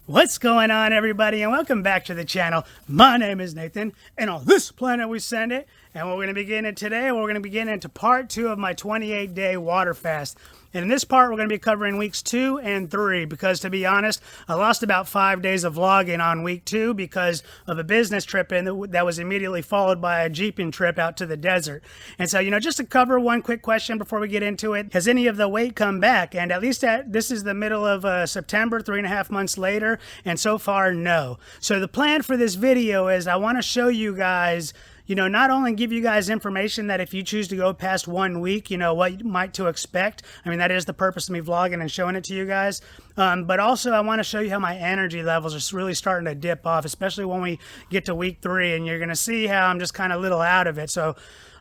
What's going on, everybody, and welcome back to the channel. My name is Nathan, and on this planet we send it. And we're going to begin it today. We're going to begin into part 2 of my 28-day water fast. And in this part, we're going to be covering weeks 2 and 3 because, to be honest, I lost about 5 days of vlogging on week 2 because of a business trip that was immediately followed by a jeeping trip out to the desert. And so, just to cover one quick question before we get into it, has any of the weight come back? And at least this is the middle of September, 3.5 months later, and so far, no. So the plan for this video is I want to show you guys, not only give you guys information that if you choose to go past 1 week, what you might to expect. I mean, that is the purpose of me vlogging and showing it to you guys. But also I want to show you how my energy levels are really starting to dip off, especially when we get to week 3, and you're going to see how I'm just kind of a little out of it. So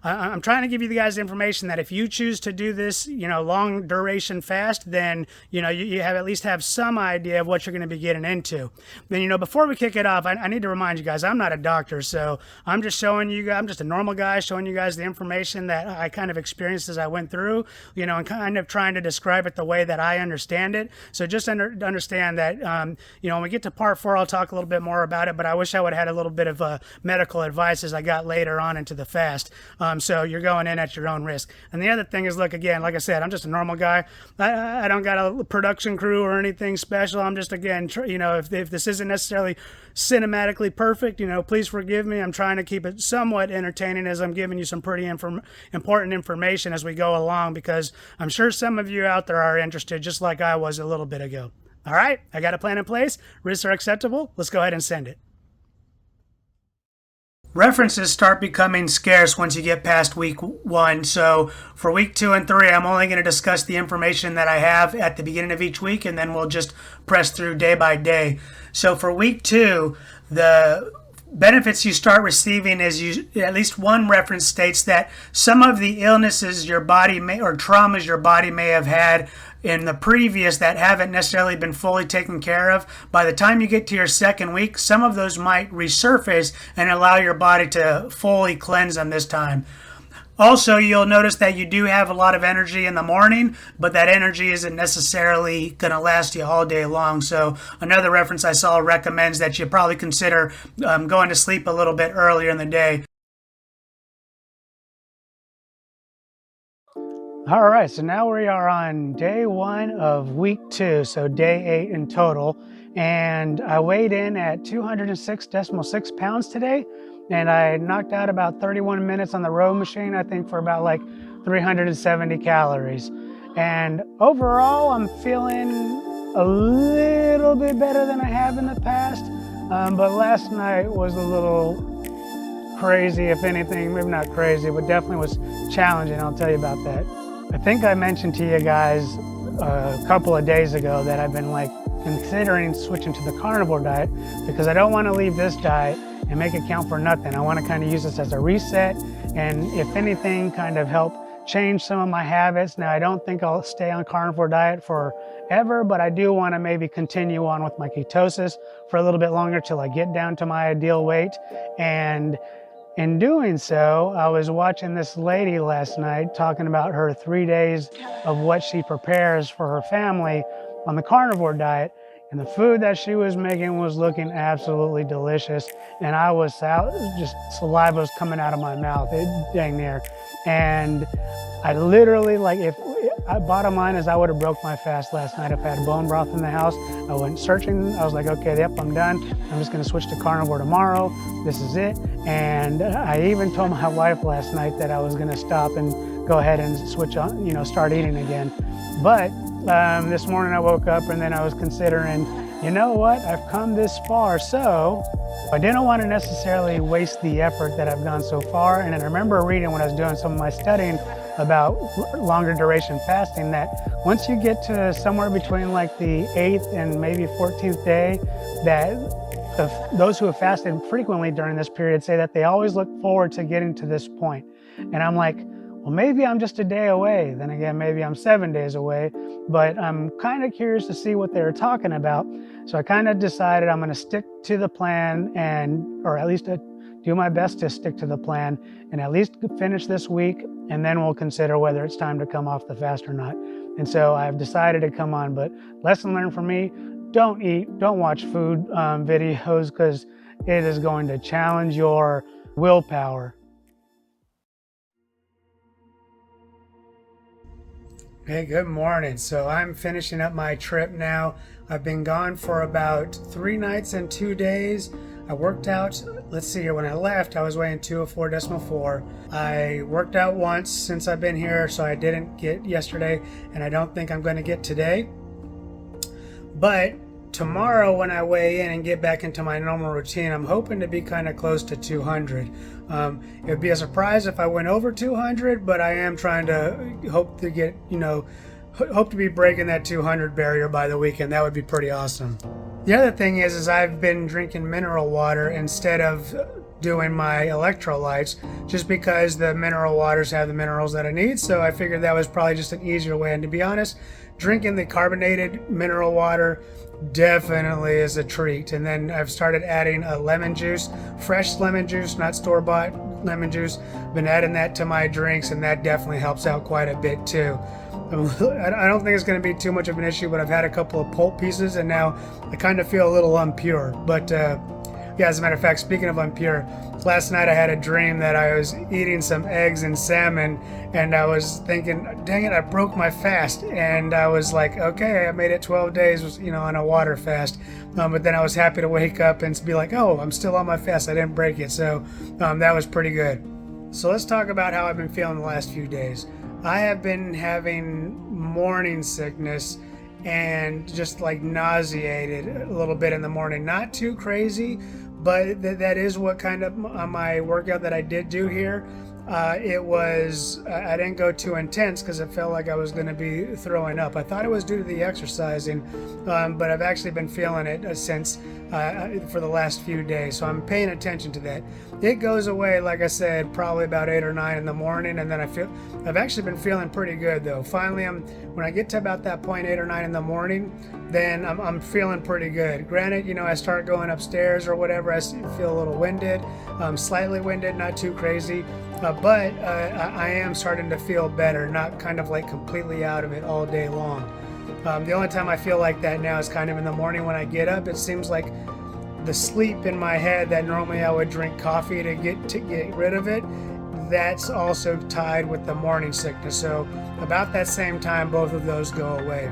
I'm trying to give you guys information that if you choose to do this, long duration fast, then, you have at least have some idea of what you're going to be getting into. Then, before we kick it off, I need to remind you guys, I'm not a doctor, so I'm just showing you guys, I'm just a normal guy showing you guys the information that I kind of experienced as I went through, and kind of trying to describe it the way that I understand it. So just understand that, when we get to part 4, I'll talk a little bit more about it, but I wish I would have had a little bit of medical advice as I got later on into the fast. So you're going in at your own risk. And the other thing is, look, again, like I said, I'm just a normal guy. I don't got a production crew or anything special. I'm just, again, if this isn't necessarily cinematically perfect, please forgive me. I'm trying to keep it somewhat entertaining as I'm giving you some pretty important information as we go along, because I'm sure some of you out there are interested, just like I was a little bit ago. All right, I got a plan in place. Risks are acceptable. Let's go ahead and send it. References start becoming scarce once you get past week 1. So for week 2 and 3, I'm only going to discuss the information that I have at the beginning of each week, and then we'll just press through day by day. So for week 2, the benefits you start receiving is at least one reference states that some of the illnesses your body may, or traumas your body may have had in the previous that haven't necessarily been fully taken care of, by the time you get to your 2nd week, some of those might resurface and allow your body to fully cleanse them this time. Also, you'll notice that you do have a lot of energy in the morning, but that energy isn't necessarily going to last you all day long. So another reference I saw recommends that you probably consider going to sleep a little bit earlier in the day. All right, so now we are on day 1 of week 2, so day 8 in total. And I weighed in at 206.6 pounds today, and I knocked out about 31 minutes on the row machine, I think for about like 370 calories. And overall, I'm feeling a little bit better than I have in the past, but last night was a little crazy, if anything. Maybe not crazy, but definitely was challenging. I'll tell you about that. I think I mentioned to you guys a couple of days ago that I've been considering switching to the carnivore diet, because I don't want to leave this diet and make it count for nothing. I want to kind of use this as a reset, and if anything, kind of help change some of my habits. Now, I don't think I'll stay on carnivore diet forever, but I do want to maybe continue on with my ketosis for a little bit longer till I get down to my ideal weight. And in doing so, I was watching this lady last night talking about her 3 days of what she prepares for her family on the carnivore diet. And the food that she was making was looking absolutely delicious. And I was just saliva was coming out of my mouth, dang near. And I literally, bottom line is I would have broke my fast last night if I had bone broth in the house. I went searching. I was like, okay, yep, I'm done. I'm just going to switch to carnivore tomorrow. This is it. And I even told my wife last night that I was going to stop and go ahead and switch on, start eating again. But this morning I woke up and then I was considering, you know what, I've come this far, so I didn't want to necessarily waste the effort that I've gone so far. And then I remember reading when I was doing some of my studying about longer duration fasting, that once you get to somewhere between like the 8th and maybe 14th day, that those who have fasted frequently during this period say that they always look forward to getting to this point. And I'm like, well, maybe I'm just a day away. Then again, maybe I'm 7 days away, but I'm kind of curious to see what they were talking about. So I kind of decided I'm going to stick to the plan, or at least do my best to stick to the plan and at least finish this week, and then we'll consider whether it's time to come off the fast or not. And so I've decided to come on, but lesson learned for me, don't watch food videos, because it is going to challenge your willpower. Hey, good morning. So I'm finishing up my trip now. I've been gone for about 3 nights and 2 days. I worked out, let's see here, when I left, I was weighing 204.4. I worked out once since I've been here, so I didn't get yesterday, and I don't think I'm going to get today. But tomorrow when I weigh in and get back into my normal routine, I'm hoping to be kind of close to 200. It would be a surprise if I went over 200, but I am trying to hope to get, hope to be breaking that 200 barrier by the weekend. That would be pretty awesome. The other thing is I've been drinking mineral water instead of doing my electrolytes, just because the mineral waters have the minerals that I need. So I figured that was probably just an easier way. And to be honest, drinking the carbonated mineral water definitely is a treat. And then I've started adding a lemon juice, fresh lemon juice, not store-bought lemon juice. Been adding that to my drinks, and that definitely helps out quite a bit too. I don't think it's going to be too much of an issue, but I've had a couple of pulp pieces and now I kind of feel a little impure. But yeah, as a matter of fact, speaking of impure, last night I had a dream that I was eating some eggs and salmon, and I was thinking, dang it, I broke my fast. And I was like, okay, I made it 12 days, on a water fast. But then I was happy to wake up and be like, oh, I'm still on my fast. I didn't break it. So that was pretty good. So let's talk about how I've been feeling the last few days. I have been having morning sickness and just like nauseated a little bit in the morning. Not too crazy, but that is what kind of my workout that I did do here. I didn't go too intense because it felt like I was going to be throwing up. I thought it was due to the exercising, but I've actually been feeling it since for the last few days. So I'm paying attention to that. It goes away, like I said, probably about 8 or 9 in the morning, and then I've actually been feeling pretty good though. Finally, when I get to about that point, 8 or 9 in the morning, then I'm feeling pretty good. Granted, I start going upstairs or whatever, I feel a little winded, slightly winded, not too crazy, but I am starting to feel better, not kind of like completely out of it all day long. The only time I feel like that now is kind of in the morning when I get up. It seems like the sleep in my head that normally I would drink coffee to get rid of it, that's also tied with the morning sickness. So about that same time, both of those go away.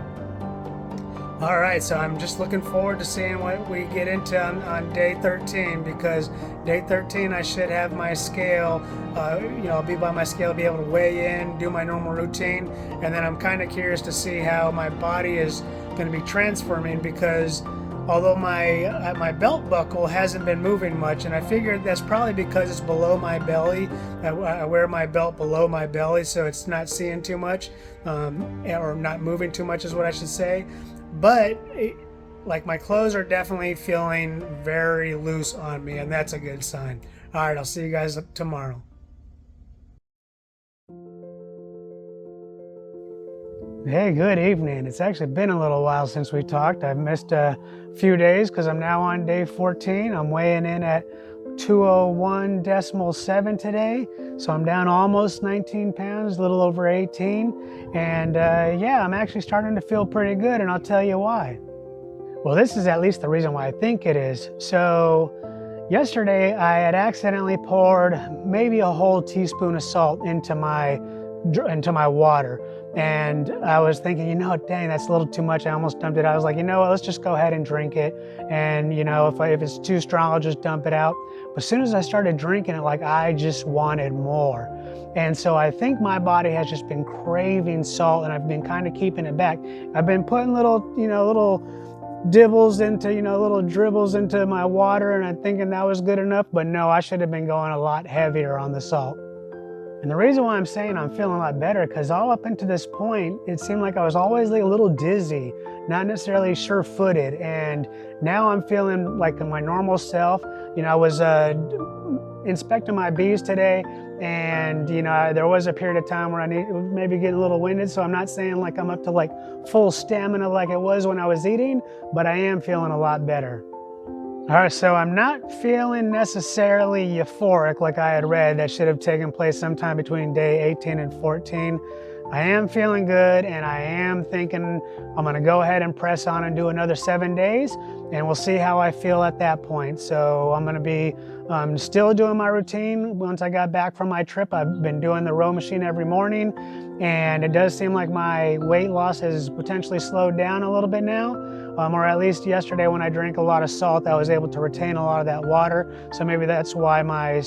All right, so I'm just looking forward to seeing what we get into on day 13, because day 13 I should have my scale, I'll be by my scale, be able to weigh in, do my normal routine, and then I'm kind of curious to see how my body is going to be transforming, because although my belt buckle hasn't been moving much, and I figured that's probably because it's below my belly. I wear my belt below my belly, so it's not seeing too much, or not moving too much is what I should say. But like my clothes are definitely feeling very loose on me, and that's a good sign. All right, I'll see you guys tomorrow. Hey, good evening. It's actually been a little while since we talked. I've missed a few days because I'm now on day 14. I'm weighing in at 201.7 today. So I'm down almost 19 pounds, a little over 18. And yeah, I'm actually starting to feel pretty good, and I'll tell you why. Well, this is at least the reason why I think it is. So yesterday I had accidentally poured maybe a whole teaspoon of salt into my water. And I was thinking, dang, that's a little too much. I almost dumped it. I was like, what, let's just go ahead and drink it. And, if it's too strong, I'll just dump it out. But as soon as I started drinking it, I just wanted more. And so I think my body has just been craving salt, and I've been kind of keeping it back. I've been putting little dribbles into my water, and I'm thinking that was good enough. But no, I should have been going a lot heavier on the salt. And the reason why I'm saying I'm feeling a lot better, because all up until this point, it seemed like I was always a little dizzy, not necessarily sure-footed. And now I'm feeling like my normal self. I was inspecting my bees today, and there was a period of time where I maybe get a little winded. So I'm not saying like I'm up to full stamina like it was when I was eating, but I am feeling a lot better. All right, so I'm not feeling necessarily euphoric like I had read that should have taken place sometime between day 18 and 14. I am feeling good, and I am thinking I'm gonna go ahead and press on and do another 7 days, and we'll see how I feel at that point. So I'm gonna be still doing my routine. Once I got back from my trip, I've been doing the row machine every morning, and it does seem like my weight loss has potentially slowed down a little bit now. Or at least yesterday when I drank a lot of salt, I was able to retain a lot of that water. So maybe that's why I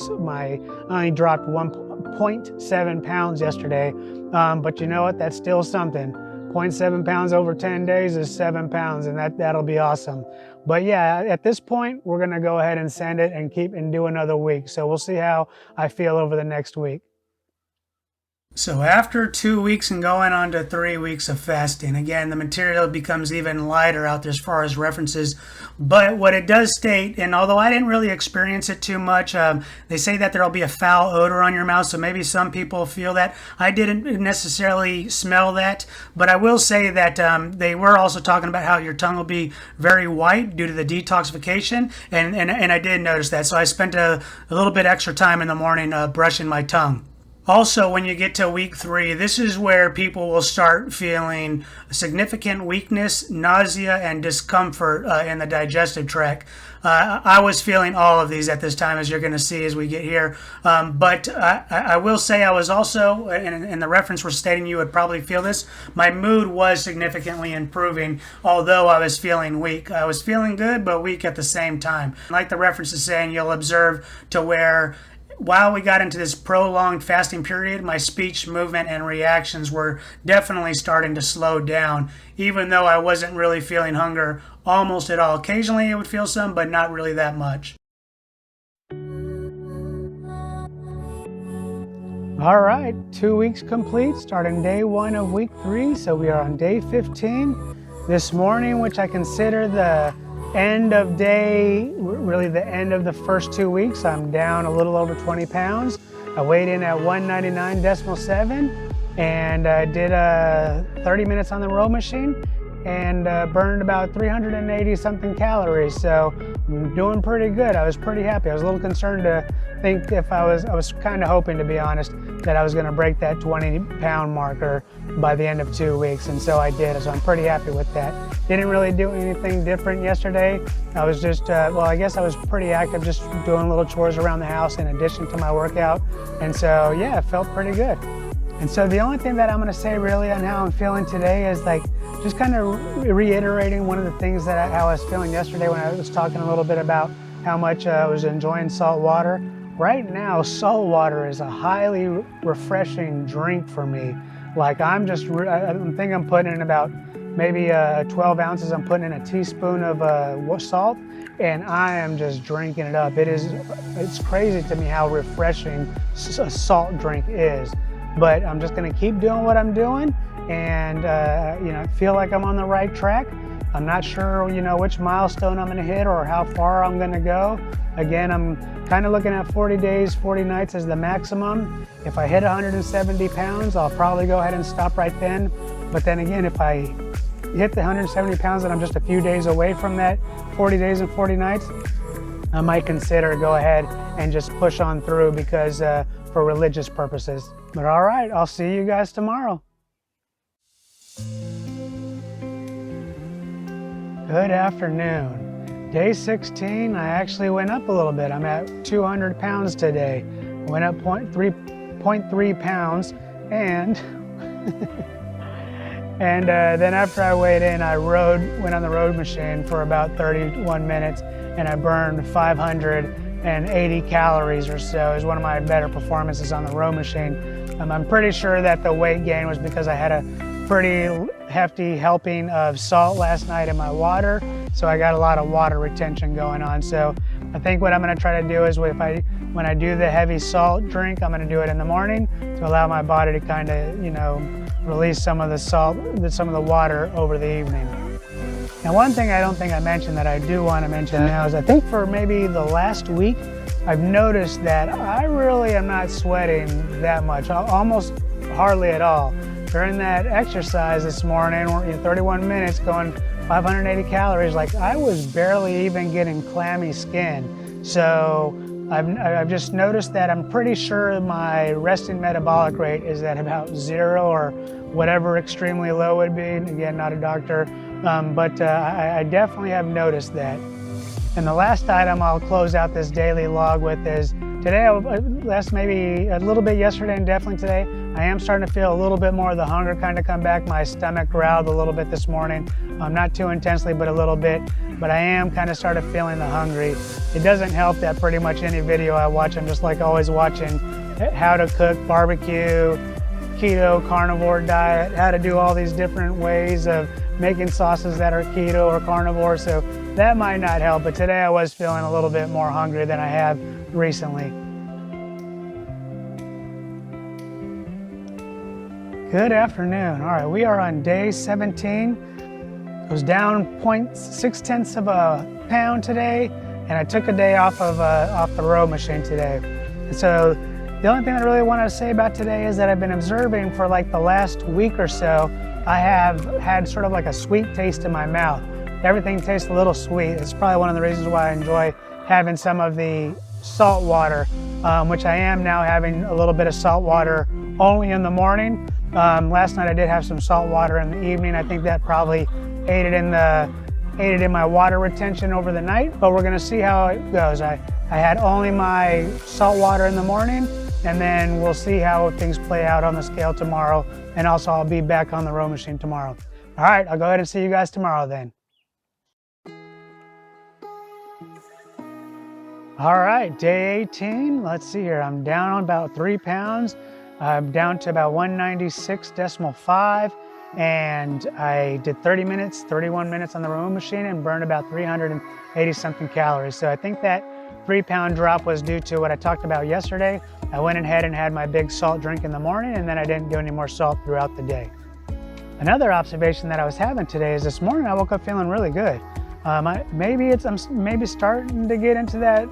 only dropped 1.7 pounds yesterday. But you know what? That's still something. 0.7 pounds over 10 days is 7 pounds, and that'll be awesome. But yeah, at this point, we're gonna go ahead and send it and do another week. So we'll see how I feel over the next week. So after 2 weeks and going on to 3 weeks of fasting, again, the material becomes even lighter out there as far as references. But what it does state, and although I didn't really experience it too much, they say that there'll be a foul odor on your mouth. So maybe some people feel that. I didn't necessarily smell that, but I will say that they were also talking about how your tongue will be very white due to the detoxification. And I did notice that. So I spent a little bit extra time in the morning brushing my tongue. Also, when you get to week 3, this is where people will start feeling significant weakness, nausea, and discomfort in the digestive tract. I was feeling all of these at this time, as you're going to see as we get here. But I will say I was also, and the reference we're stating you would probably feel this, my mood was significantly improving, although I was feeling weak. I was feeling good, but weak at the same time. Like the reference is saying, you'll observe to where while we got into this prolonged fasting period, my speech, movement, and reactions were definitely starting to slow down, even though I wasn't really feeling hunger almost at all. Occasionally I would feel some, but not really that much. All right, 2 weeks complete, starting day 1 of week 3. So we are on day 15 this morning, which I consider the end of day, really the end of the first 2 weeks. I'm down a little over 20 pounds. I weighed in at 199.7 and did 30 minutes on the row machine and burned about 380 something calories. So I'm doing pretty good. I was pretty happy. I was a little concerned to think if I was kind of hoping, to be honest, that I was going to break that 20-pound marker by the end of 2 weeks, and so I did. So I'm pretty happy with that. Didn't really do anything different yesterday. I was just, well, I guess I was pretty active, just doing little chores around the house in addition to my workout. And so, yeah, it felt pretty good. And so the only thing that I'm going to say really on how I'm feeling today is like just kind of reiterating one of the things that how I was feeling yesterday when I was talking a little bit about how much I was enjoying salt water. Right now, salt water is a highly refreshing drink for me. Like I think I'm putting in about maybe 12 ounces. I'm putting in a teaspoon of salt, and I am just drinking it up. It's crazy to me how refreshing a salt drink is. But I'm just gonna keep doing what I'm doing, and feel like I'm on the right track. I'm not sure, which milestone I'm gonna hit or how far I'm gonna go. Again, I'm kind of looking at 40 days, 40 nights as the maximum. If I hit 170 pounds, I'll probably go ahead and stop right then. But then again, if I hit the 170 pounds and I'm just a few days away from that 40 days and 40 nights, I might consider go ahead and just push on through because for religious purposes. But all right, I'll see you guys tomorrow. Good afternoon. Day 16, I actually went up a little bit. I'm at 200 pounds today. Went up 0.3 pounds, and and then after I weighed in, I went on the road machine for about 31 minutes, and I burned 580 calories or so. It was one of my better performances on the row machine. I'm pretty sure that the weight gain was because I had a pretty hefty helping of salt last night in my water, so I got a lot of water retention going on. So I think what I'm going to try to do is when I do the heavy salt drink, I'm going to do it in the morning to allow my body to kind of release some of the salt, some of the water over the evening. Now, one thing I don't think I mentioned that I do want to mention now is I think for maybe the last week, I've noticed that I really am not sweating that much, almost hardly at all. During that exercise this morning, 31 minutes going 580 calories, like I was barely even getting clammy skin. So I've just noticed that I'm pretty sure my resting metabolic rate is at about 0 or whatever extremely low would be. Again, not a doctor, but I definitely have noticed that. And the last item I'll close out this daily log with is today, last maybe a little bit yesterday and definitely today, I am starting to feel a little bit more of the hunger kind of come back. My stomach growled a little bit this morning, not too intensely, but a little bit. But I am kind of started feeling the hungry. It doesn't help that pretty much any video I watch, I'm just like always watching how to cook barbecue, keto, carnivore diet, how to do all these different ways of making sauces that are keto or carnivore. So that might not help, but today I was feeling a little bit more hungry than I have recently. Good afternoon. All right, we are on day 17. I was down 0.6 of a pound today, and I took a day off the row machine today. And so the only thing I really want to say about today is that I've been observing for like the last week or so, I have had sort of like a sweet taste in my mouth. Everything tastes a little sweet. It's probably one of the reasons why I enjoy having some of the salt water, which I am now having a little bit of salt water only in the morning. Last night I did have some salt water in the evening. I think that probably aided in my water retention over the night, but we're gonna see how it goes. I had only my salt water in the morning, and then we'll see how things play out on the scale tomorrow. And also I'll be back on the row machine tomorrow. All right, I'll go ahead and see you guys tomorrow then. All right, day 18, let's see here. I'm down on about 3 pounds. I'm down to about 196.5, and I did 31 minutes on the row machine and burned about 380 something calories. So I think that 3 pound drop was due to what I talked about yesterday. I went ahead and had my big salt drink in the morning, and then I didn't do any more salt throughout the day. Another observation that I was having today is this morning I woke up feeling really good. I'm maybe starting to get into that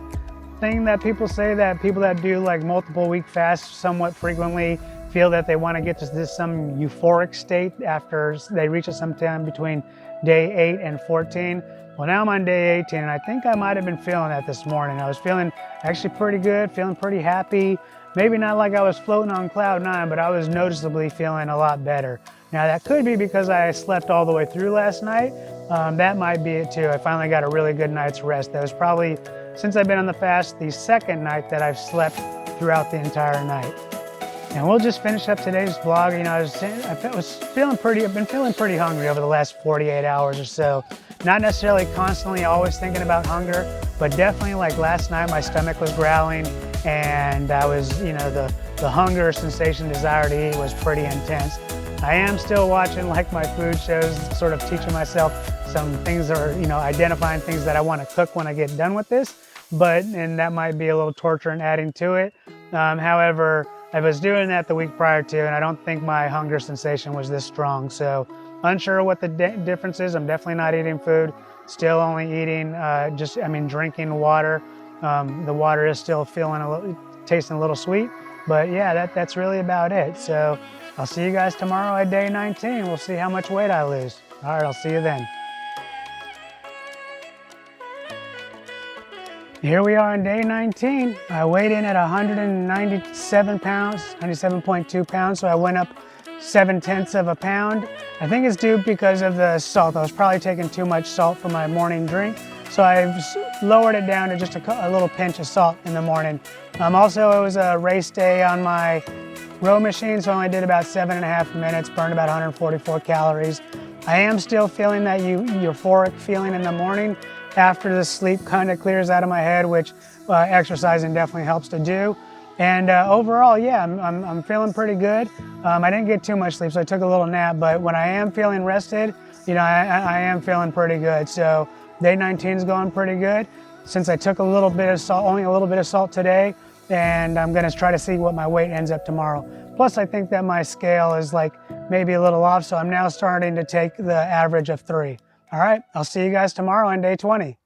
thing that people say that people that do like multiple week fasts somewhat frequently feel that they want to get to some euphoric state after they reach it sometime between day 8 and 14. Well, now I'm on day 18, and I think I might have been feeling that this morning. I was feeling actually pretty good, feeling pretty happy. Maybe not like I was floating on cloud 9, but I was noticeably feeling a lot better. Now that could be because I slept all the way through last night. That might be it too. I finally got a really good night's rest. That was probably, since I've been on the fast, the second night that I've slept throughout the entire night. And we'll just finish up today's vlog. You know, I've been feeling pretty hungry over the last 48 hours or so. Not necessarily constantly always thinking about hunger, but definitely like last night my stomach was growling, and I was, you know, the hunger sensation, desire to eat was pretty intense. I am still watching like my food shows, sort of teaching myself some things, or, you know, identifying things that I want to cook when I get done with this, and that might be a little torture and adding to it. However, I was doing that the week prior to, and I don't think my hunger sensation was this strong. So unsure what the difference is. I'm definitely not eating food, still only eating, drinking water. The water is still tasting a little sweet, but yeah, that's really about it. So I'll see you guys tomorrow at day 19. We'll see how much weight I lose. All right, I'll see you then. Here we are on day 19. I weighed in at 197 pounds, 97.2 pounds, so I went up 0.7 of a pound. I think it's due because of the salt. I was probably taking too much salt for my morning drink, so I've lowered it down to just a little pinch of salt in the morning. Also, it was a race day on my row machine, so I only did about 7.5 minutes, burned about 144 calories. I am still feeling that euphoric feeling in the morning after the sleep kind of clears out of my head, which exercising definitely helps to do. And overall, yeah, I'm feeling pretty good. I didn't get too much sleep, so I took a little nap, but when I am feeling rested, you know, I am feeling pretty good. So day 19 is going pretty good. Since I took a little bit of salt, only a little bit of salt today, and I'm gonna try to see what my weight ends up tomorrow. Plus, I think that my scale is like maybe a little off, so I'm now starting to take the average of 3. All right, I'll see you guys tomorrow on day 20.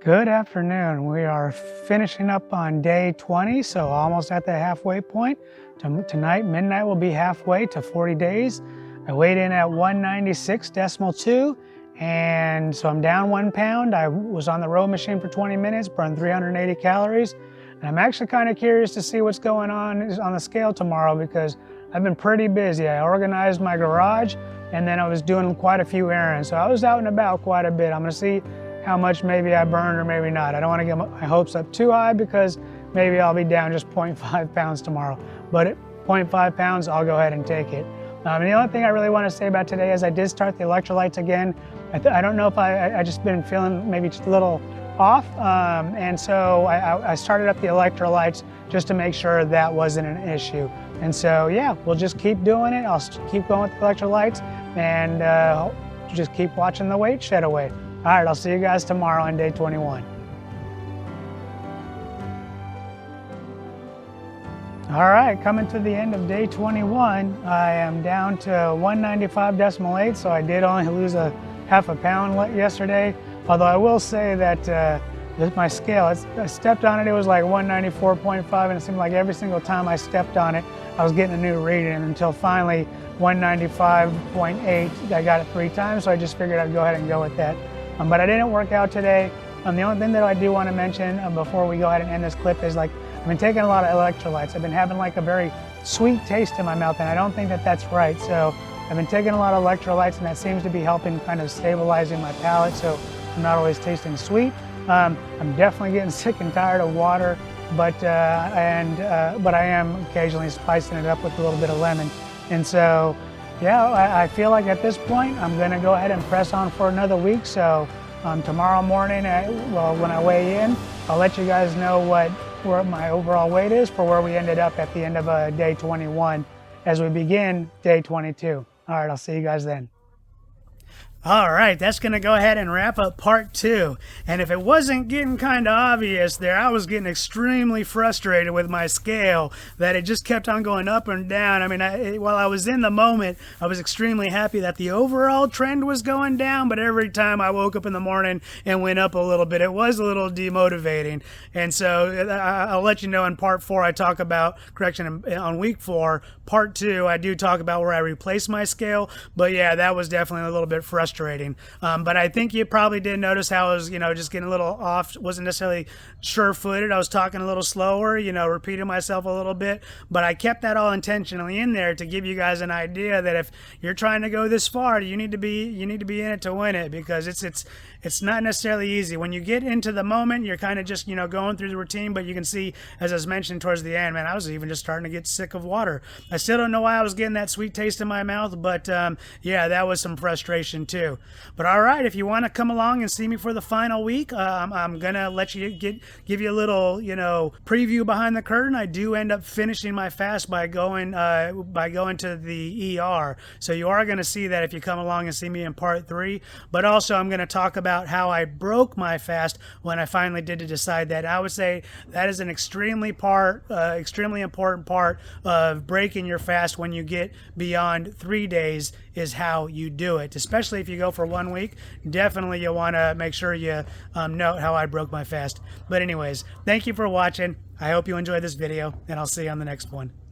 Good afternoon. We are finishing up on day 20, so almost at the halfway point. Tonight, midnight will be halfway to 40 days. I weighed in at 196.2, And so I'm down 1 pound. I was on the row machine for 20 minutes, burned 380 calories. And I'm actually kind of curious to see what's going on the scale tomorrow, because I've been pretty busy. I organized my garage, and then I was doing quite a few errands. So I was out and about quite a bit. I'm gonna see how much maybe I burned or maybe not. I don't wanna get my hopes up too high, because maybe I'll be down just 0.5 pounds tomorrow. But at 0.5 pounds, I'll go ahead and take it. And the only thing I really want to say about today is I did start the electrolytes again. I don't know if I just been feeling maybe just a little off. And so I started up the electrolytes just to make sure that wasn't an issue. And so, yeah, we'll just keep doing it. I'll keep going with the electrolytes, and just keep watching the weight shed away. All right, I'll see you guys tomorrow on day 21. All right, coming to the end of day 21, I am down to 195.8, so I did only lose a half a pound yesterday. Although I will say that my scale, I stepped on it, it was like 194.5, and it seemed like every single time I stepped on it, I was getting a new reading, until finally 195.8. I got it 3 times, so I just figured I'd go ahead and go with that. But I didn't work out today. The only thing that I do want to mention before we go ahead and end this clip is, like, I've been taking a lot of electrolytes. I've been having like a very sweet taste in my mouth, and I don't think that that's right. So I've been taking a lot of electrolytes, and that seems to be helping kind of stabilizing my palate, so I'm not always tasting sweet. I'm definitely getting sick and tired of water, but I am occasionally spicing it up with a little bit of lemon. And so, yeah, I feel like at this point, I'm gonna go ahead and press on for another week. So tomorrow morning, when I weigh in, I'll let you guys know what my overall weight is for where we ended up at the end of day 21 as we begin day 22. All right, I'll see you guys then. All right, that's going to go ahead and wrap up part 2. And if it wasn't getting kind of obvious there, I was getting extremely frustrated with my scale, that it just kept on going up and down. I mean, while I was in the moment, I was extremely happy that the overall trend was going down, but every time I woke up in the morning and went up a little bit, it was a little demotivating. And so I'll let you know in part 4, I talk about, on week 4. Part 2, I do talk about where I replaced my scale. But yeah, that was definitely a little bit frustrating. But I think you probably did notice how I was, just getting a little off, wasn't necessarily sure-footed. I was talking a little slower, repeating myself a little bit, but I kept that all intentionally in there to give you guys an idea that if you're trying to go this far, you need to be in it to win it, because it's not necessarily easy. When you get into the moment, you're kind of just, going through the routine, but you can see, as I was mentioning towards the end, man, I was even just starting to get sick of water. I still don't know why I was getting that sweet taste in my mouth, but yeah, that was some frustration too. But all right, if you want to come along and see me for the final week, I'm gonna let you give you a little preview behind the curtain. I do end up finishing my fast by going to the ER, so you are going to see that if you come along and see me in part 3. But also I'm going to talk about how I broke my fast when I finally did decide that. I would say that is an extremely important part of breaking your fast when you get beyond 3 days, is how you do it. Especially if you go for 1 week, definitely you'll want to make sure you note how I broke my fast. But anyways, thank you for watching. I hope you enjoyed this video, and I'll see you on the next one.